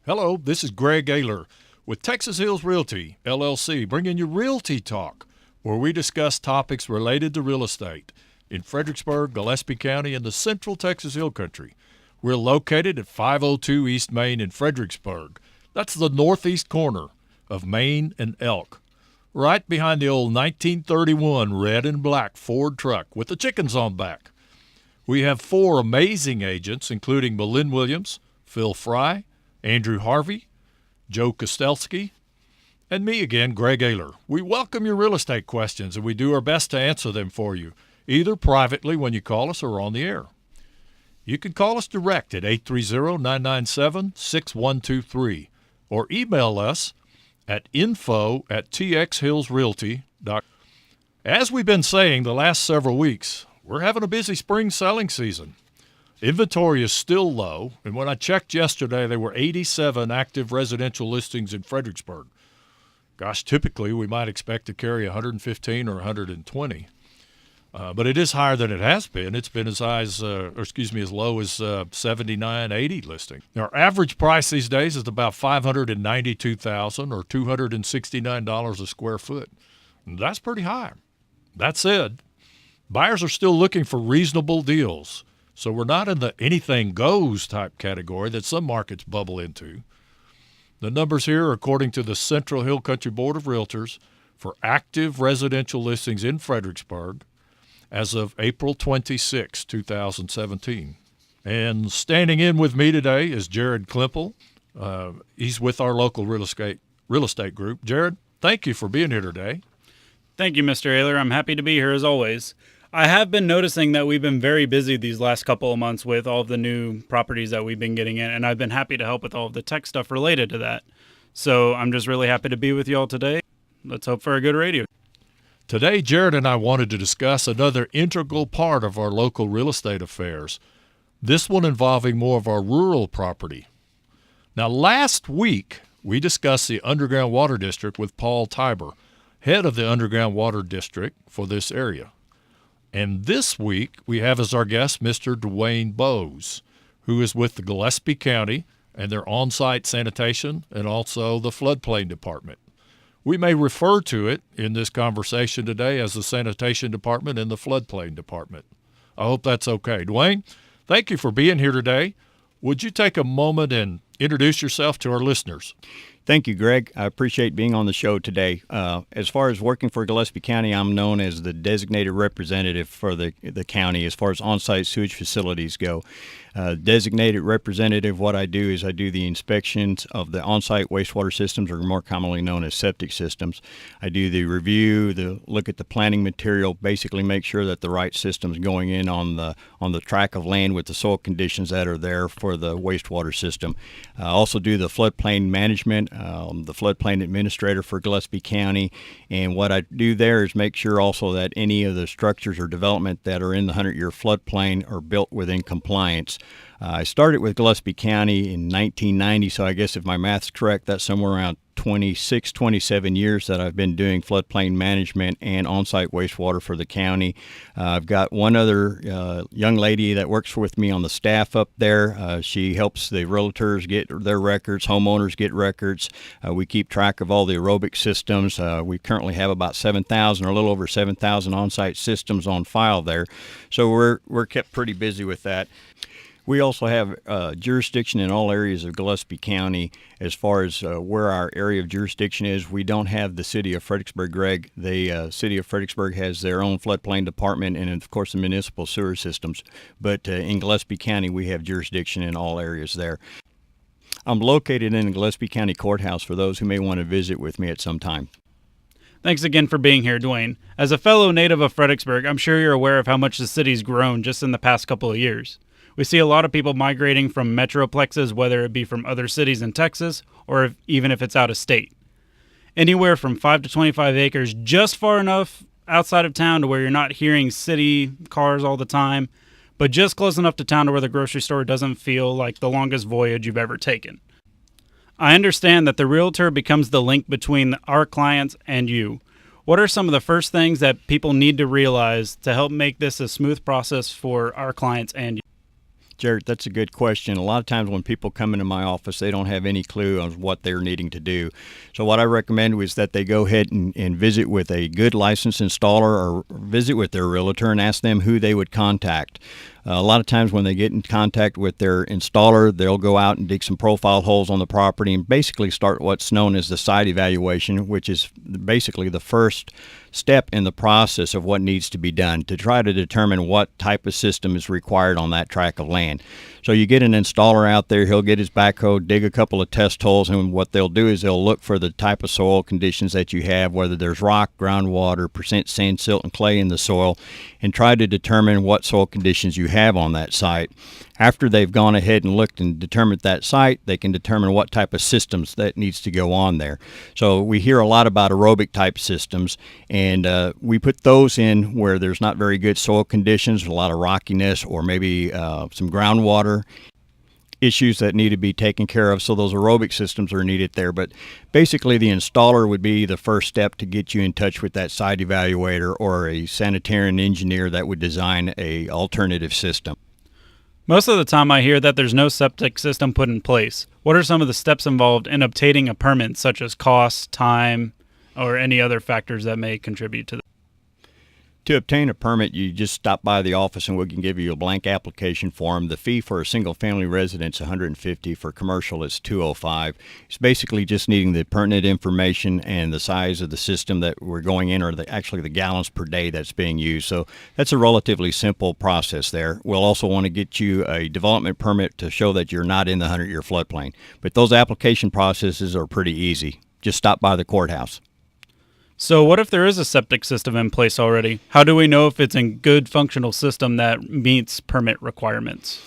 Hello, this is Greg Ayler with Texas Hills Realty, LLC, bringing you Realty Talk, where we discuss topics related to real estate in Fredericksburg, Gillespie County, and the central Texas Hill Country. We're located at 502 East Main in Fredericksburg. That's the northeast corner of Main and Elk, right behind the old 1931 red and black Ford truck with the chickens on back. We have four amazing agents, including Malin Williams, Phil Fry, Andrew Harvey, Joe Kostelski, and me again, Greg Ayler. We welcome your real estate questions, and we do our best to answer them for you, either privately when you call us or on the air. You can call us direct at 830-997-6123 or email us at info@txhillsrealty.com. As we've been saying the last several weeks, we're having a busy spring selling season. Inventory is still low, and when I checked yesterday, there were 87 active residential listings in Fredericksburg. Gosh, typically we might expect to carry 115 or 120, but it is higher than it has been. It's been as high as, as low as 79, 80 listings. Our average price these days is about $592,000 or $269 a square foot. That's pretty high. That said, buyers are still looking for reasonable deals. So we're not in the anything goes type category that some markets bubble into. The numbers here are according to the Central Hill Country Board of Realtors for active residential listings in Fredericksburg as of April 26, 2017. And standing in with me today is Jared Klimpel. He's with our local real estate group. Jared, thank you for being here today. Thank you, Mr. Ayler. I'm happy to be here as always. I have been noticing that we've been very busy these last couple of months with all of the new properties that we've been getting in, and I've been happy to help with all of the tech stuff related to that. So I'm just really happy to be with you all today. Let's hope for a good radio. Today, Jared and I wanted to discuss another integral part of our local real estate affairs, this one involving more of our rural property. Now, last week, we discussed the Underground Water District with Paul Tiber, head of the Underground Water District for this area. And this week, we have as our guest Mr. Dwayne Bowes, who is with the Gillespie County and their on-site sanitation and also the floodplain department. We may refer to it in this conversation today as the sanitation department and the floodplain department. I hope that's okay. Dwayne, thank you for being here today. Would you take a moment and introduce yourself to our listeners? Thank you, Greg. I appreciate being on the show today. As far as working for Gillespie County, I'm known as the designated representative for the county as far as on-site sewage facilities go. Designated representative, what I do is I do the inspections of the on-site wastewater systems, or more commonly known as septic systems. I do the review, look at the planning material, basically make sure that the right system's going in on the tract of land with the soil conditions that are there for the wastewater system. I also do the floodplain management, the floodplain administrator for Gillespie County, and what I do there is make sure also that any of the structures or development that are in the 100-year floodplain are built within compliance. I started with Gillespie County in 1990, so I guess if my math's correct, that's somewhere around 26, 27 years that I've been doing floodplain management and on-site wastewater for the county. I've got one other young lady that works with me on the staff up there. She helps the realtors get their records, homeowners get records. We keep track of all the aerobic systems. We currently have about 7,000 or a little over 7,000 on-site systems on file there. So we're kept pretty busy with that. We also have jurisdiction in all areas of Gillespie County as far as where our area of jurisdiction is. We don't have the city of Fredericksburg, Greg. The city of Fredericksburg has their own floodplain department and, of course, the municipal sewer systems. But in Gillespie County, we have jurisdiction in all areas there. I'm located in the Gillespie County Courthouse for those who may want to visit with me at some time. Thanks again for being here, Dwayne. As a fellow native of Fredericksburg, I'm sure you're aware of how much the city's grown just in the past couple of years. We see a lot of people migrating from metroplexes, whether it be from other cities in Texas or even if it's out of state. Anywhere from 5 to 25 acres, just far enough outside of town to where you're not hearing city cars all the time, but just close enough to town to where the grocery store doesn't feel like the longest voyage you've ever taken. I understand that the realtor becomes the link between our clients and you. What are some of the first things that people need to realize to help make this a smooth process for our clients and you? Jared, that's a good question. A lot of times when people come into my office, they don't have any clue on what they're needing to do. So what I recommend is that they go ahead and visit with a good licensed installer or visit with their realtor and ask them who they would contact. A lot of times when they get in contact with their installer, they'll go out and dig some profile holes on the property and basically start what's known as the site evaluation, which is basically the first step in the process of what needs to be done to try to determine what type of system is required on that tract of land. So you get an installer out there, he'll get his backhoe, dig a couple of test holes, and what they'll do is they'll look for the type of soil conditions that you have, whether there's rock, groundwater, percent sand, silt, and clay in the soil, and try to determine what soil conditions you have on that site. After they've gone ahead and looked and determined that site, they can determine what type of systems that needs to go on there. So we hear a lot about aerobic type systems, and we put those in where there's not very good soil conditions, a lot of rockiness, or maybe some groundwater issues that need to be taken care of. So those aerobic systems are needed there. But basically the installer would be the first step to get you in touch with that site evaluator or a sanitarian engineer that would design a alternative system. Most of the time I hear that there's no septic system put in place. What are some of the steps involved in obtaining a permit, such as cost, time, or any other factors that may contribute to that? To obtain a permit, you just stop by the office and we can give you a blank application form. The fee for a single-family residence is $150. For commercial, it's $205. It's basically just needing the pertinent information and the size of the system that we're going in, or actually the gallons per day that's being used. So that's a relatively simple process there. We'll also want to get you a development permit to show that you're not in the 100-year floodplain. But those application processes are pretty easy. Just stop by the courthouse. So what if there is a septic system in place already? How do we know if it's a good functional system that meets permit requirements?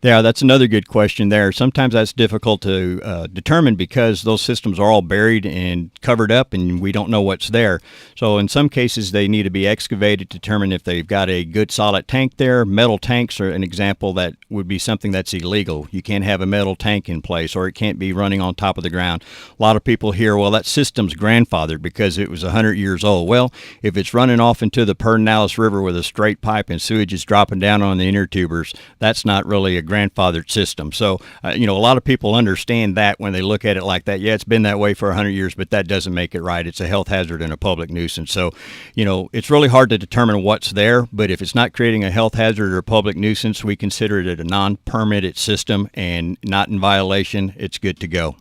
Yeah, that's another good question there. Sometimes that's difficult to determine because those systems are all buried and covered up and we don't know what's there. So in some cases, they need to be excavated to determine if they've got a good solid tank there. Metal tanks are an example that would be something that's illegal. You can't have a metal tank in place, or it can't be running on top of the ground. A lot of people hear, well, that system's grandfathered because it was 100 years old. Well, if it's running off into the Pedernales River with a straight pipe and sewage is dropping down on the inner tubers, that's not really a grandfathered system. So, a lot of people understand that when they look at it like that. Yeah, it's been that way for 100 years, but that doesn't make it right. It's a health hazard and a public nuisance. So, it's really hard to determine what's there, but if it's not creating a health hazard or public nuisance, we consider it a non-permitted system and not in violation. It's good to go.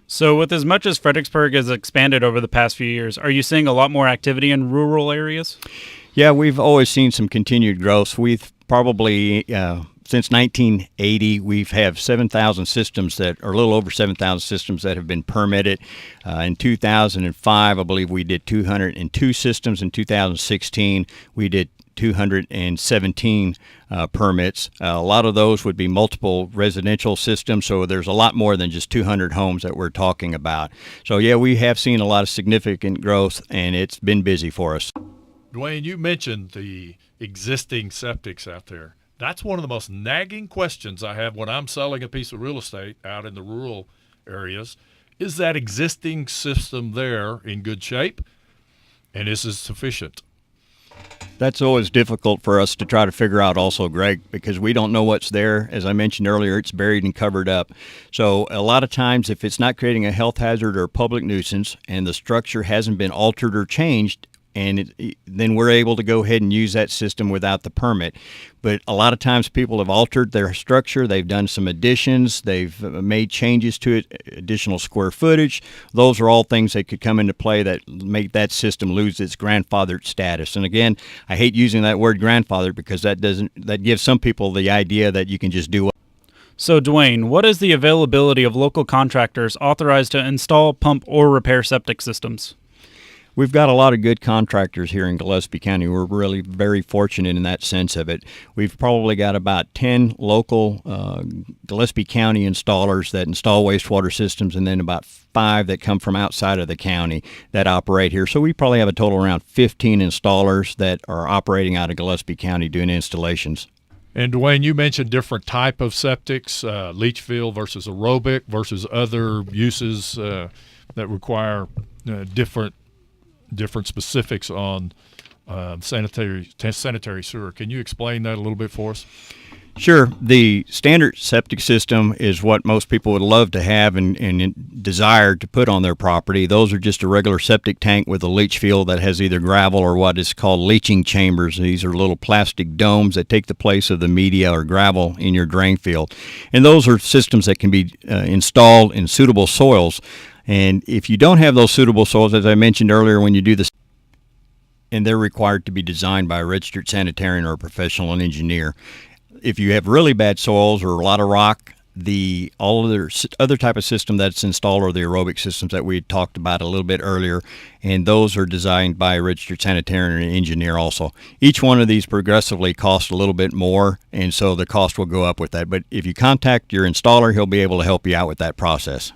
So with as much as Fredericksburg has expanded over the past few years, are you seeing a lot more activity in rural areas? Yeah, we've always seen some continued growth. We've probably since 1980, we've have 7,000 systems that, or a little over 7,000 systems that have been permitted. In 2005, I believe we did 202 systems. In 2016, we did 217 permits. A lot of those would be multiple residential systems, so there's a lot more than just 200 homes that we're talking about. So yeah, we have seen a lot of significant growth, and it's been busy for us. Dwayne, you mentioned the existing septics out there. That's one of the most nagging questions I have when I'm selling a piece of real estate out in the rural areas. Is that existing system there in good shape? And is it sufficient? That's always difficult for us to try to figure out also, Greg, because we don't know what's there. As I mentioned earlier, it's buried and covered up. So a lot of times, if it's not creating a health hazard or public nuisance and the structure hasn't been altered or changed, then we're able to go ahead and use that system without the permit. But a lot of times people have altered their structure. They've done some additions. They've made changes to it, additional square footage. Those are all things that could come into play that make that system lose its grandfathered status. And again, I hate using that word grandfather because that gives some people the idea that you can just do. So Dwayne, what is the availability of local contractors authorized to install, pump, or repair septic systems? We've got a lot of good contractors here in Gillespie County. We're really very fortunate in that sense of it. We've probably got about 10 local Gillespie County installers that install wastewater systems, and then about 5 that come from outside of the county that operate here. So we probably have a total around 15 installers that are operating out of Gillespie County doing installations. And Dwayne, you mentioned different type of septics, leach field versus aerobic versus other uses that require different specifics on sanitary sewer. Can you explain that a little bit for us? Sure. The standard septic system is what most people would love to have and desire to put on their property. Those are just a regular septic tank with a leach field that has either gravel or what is called leaching chambers. These are little plastic domes that take the place of the media or gravel in your drain field. And those are systems that can be installed in suitable soils. And if you don't have those suitable soils, as I mentioned earlier, when you do this, and they're required to be designed by a registered sanitarian or a professional engineer. If you have really bad soils or a lot of rock, other type of system that's installed are the aerobic systems that we had talked about a little bit earlier, and those are designed by a registered sanitarian and engineer also. Each one of these progressively costs a little bit more, and so the cost will go up with that. But if you contact your installer, he'll be able to help you out with that process.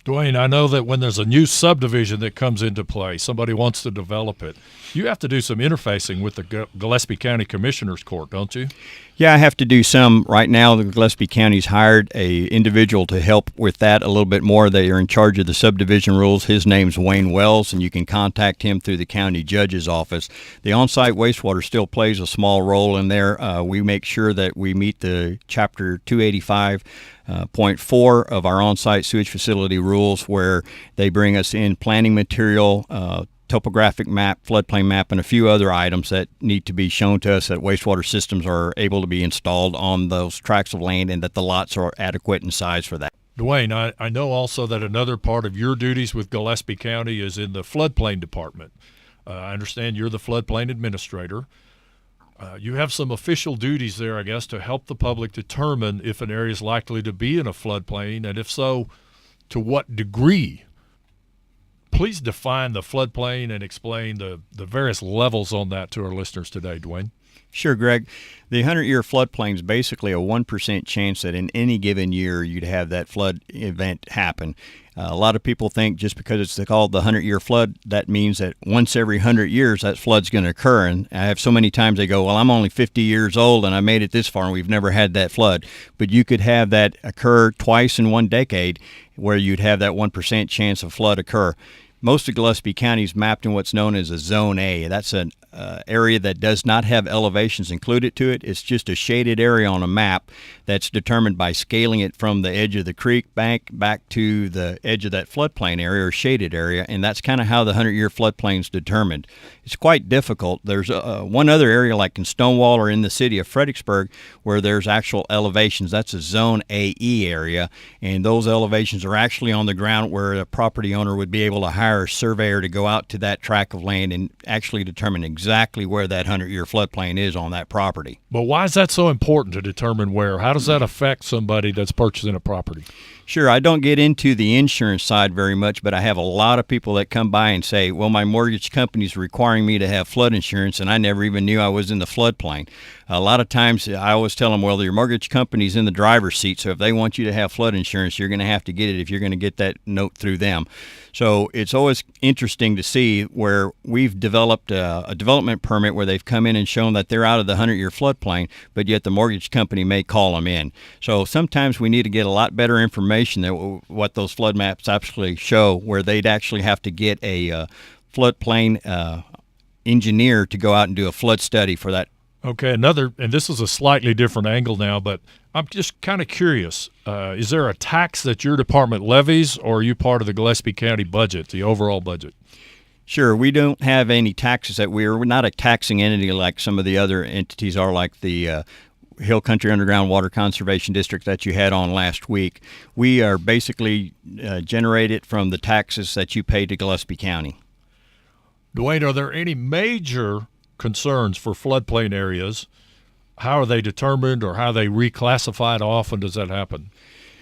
Dwayne, I know that when there's a new subdivision that comes into play, somebody wants to develop it, you have to do some interfacing with the Gillespie County Commissioner's Court, don't you? Yeah, I have to do some. Right now, the Gillespie County's hired a individual to help with that a little bit more. They are in charge of the subdivision rules. His name's Wayne Wells, and you can contact him through the county judge's office. The on-site wastewater still plays a small role in there. We make sure that we meet the Chapter 285.4 of our on-site sewage facility rules, where they bring us in planning material, topographic map, floodplain map, and a few other items that need to be shown to us that wastewater systems are able to be installed on those tracts of land and that the lots are adequate in size for that. Dwayne, I know also that another part of your duties with Gillespie County is in the floodplain department. I understand you're the floodplain administrator. You have some official duties there, I guess, to help the public determine if an area is likely to be in a floodplain, and if so, to what degree. Please define the floodplain and explain the various levels on that to our listeners today, Dwayne. Sure, Greg. The 100-year floodplain is basically a 1% chance that in any given year you'd have that flood event happen. A lot of people think just because it's called the 100-year flood, that means that once every 100 years that flood's going to occur. And I have so many times they go, well, I'm only 50 years old and I made it this far and we've never had that flood. But you could have that occur twice in one decade where you'd have that 1% chance of flood occur. Most of Gillespie County is mapped in what's known as a Zone A. That's an area that does not have elevations included to it. It's just a shaded area on a map that's determined by scaling it from the edge of the creek bank back to the edge of that floodplain area or shaded area, and that's kind of how the 100-year floodplain is determined. It's quite difficult. There's one other area like in Stonewall or in the city of Fredericksburg where there's actual elevations. That's a Zone AE area, and those elevations are actually on the ground where a property owner would be able to hire a surveyor to go out to that tract of land and actually determine exactly where that 100-year floodplain is on that property. But why is that so important to determine where? How does that affect somebody that's purchasing a property? Sure, I don't get into the insurance side very much, but I have a lot of people that come by and say, well, my mortgage company's requiring me to have flood insurance, and I never even knew I was in the floodplain. A lot of times I always tell them, well, your mortgage company's in the driver's seat, so if they want you to have flood insurance, you're going to have to get it if you're going to get that note through them. So it's always interesting to see where we've developed a development permit where they've come in and shown that they're out of the 100-year floodplain, but yet the mortgage company may call them in. So sometimes we need to get a lot better information than what those flood maps actually show, where they'd actually have to get a floodplain engineer to go out and do a flood study for that. Okay, and this is a slightly different angle now, but I'm just kind of curious. Is there a tax that your department levies, or are you part of the Gillespie County budget, the overall budget? Sure, we don't have any taxes that we're not a taxing entity like some of the other entities are, like the Hill Country Underground Water Conservation District that you had on last week. We are basically generated from the taxes that you pay to Gillespie County. Dwayne, are there any major concerns for floodplain areas? How are they determined, or how are they reclassified? How often does that happen?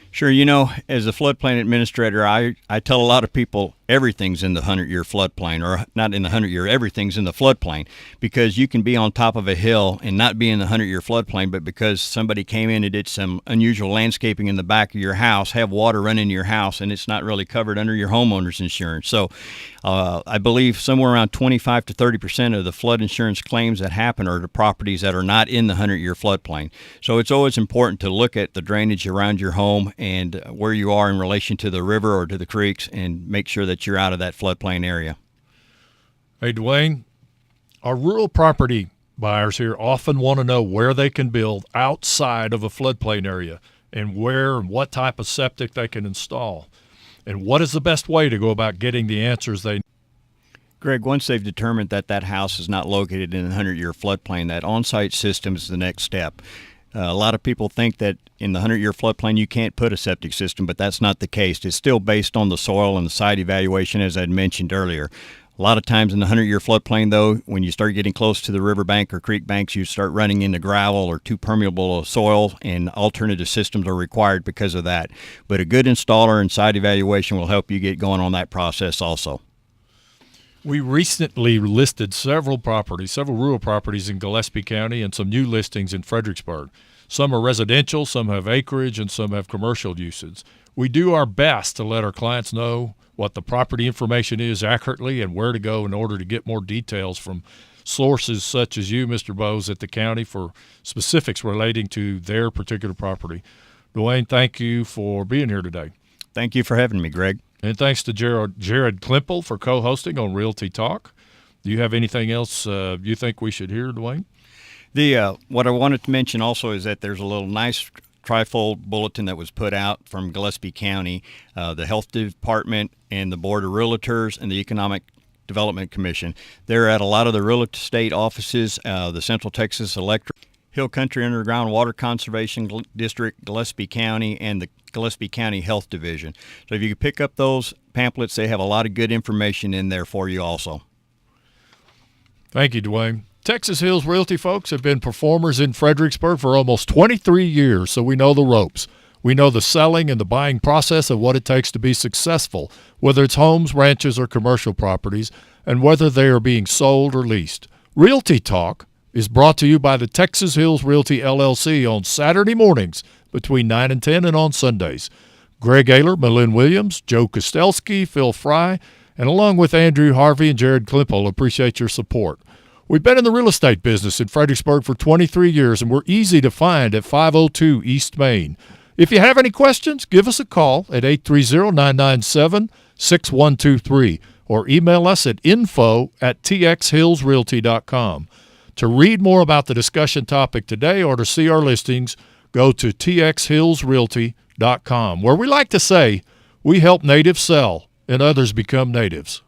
Sure. You know, as a floodplain administrator, I tell a lot of people everything's in the 100-year floodplain, or not in the 100-year, everything's in the floodplain, because you can be on top of a hill and not be in the 100-year floodplain, but because somebody came in and did some unusual landscaping in the back of your house, have water run in your house, and it's not really covered under your homeowner's insurance. So I believe somewhere around 25 to 30% of the flood insurance claims that happen are to properties that are not in the 100-year floodplain. So it's always important to look at the drainage around your home and where you are in relation to the river or to the creeks, and make sure that you're out of that floodplain area. Hey, Dwayne, Our rural property buyers here often want to know where they can build outside of a floodplain area and where and what type of septic they can install and what is the best way to go about getting the answers they need. Greg, once they've determined that that house is not located in a 100-year floodplain, that on-site system is the next step. A lot of people think that in the 100-year floodplain you can't put a septic system, but that's not the case. It's still based on the soil and the site evaluation, as I'd mentioned earlier. A lot of times in the 100-year floodplain, though, when you start getting close to the riverbank or creek banks, you start running into gravel or too permeable soil, and alternative systems are required because of that. But a good installer and site evaluation will help you get going on that process also. We recently listed several rural properties in Gillespie County and some new listings in Fredericksburg. Some are residential, some have acreage, and some have commercial uses. We do our best to let our clients know what the property information is accurately and where to go in order to get more details from sources such as you, Mr. Bowes, at the county for specifics relating to their particular property. Dwayne, thank you for being here today. Thank you for having me, Greg. And thanks to Jared Klimple for co-hosting on Realty Talk. Do you have anything else you think we should hear, Dwayne? What I wanted to mention also is that there's a little nice trifold bulletin that was put out from Gillespie County, the Health Department and the Board of Realtors and the Economic Development Commission. They're at a lot of the real estate offices, the Central Texas Electric, Hill Country Underground Water Conservation District, Gillespie County, and the Gillespie County Health Division. So if you could pick up those pamphlets, they have a lot of good information in there for you also. Thank you, Dwayne. Texas Hills Realty folks have been performers in Fredericksburg for almost 23 years, so we know the ropes. We know the selling and the buying process of what it takes to be successful, whether it's homes, ranches, or commercial properties, and whether they are being sold or leased. Realty Talk is brought to you by the Texas Hills Realty LLC on Saturday mornings between 9 and 10 and on Sundays. Greg Ayler, Malin Williams, Joe Kostelski, Phil Fry, and along with Andrew Harvey and Jared Klimple, appreciate your support. We've been in the real estate business in Fredericksburg for 23 years, and we're easy to find at 502 East Main. If you have any questions, give us a call at 830-997-6123 or email us at info@txhillsrealty.com. To read more about the discussion topic today or to see our listings, go to txhillsrealty.com, where we like to say we help natives sell and others become natives.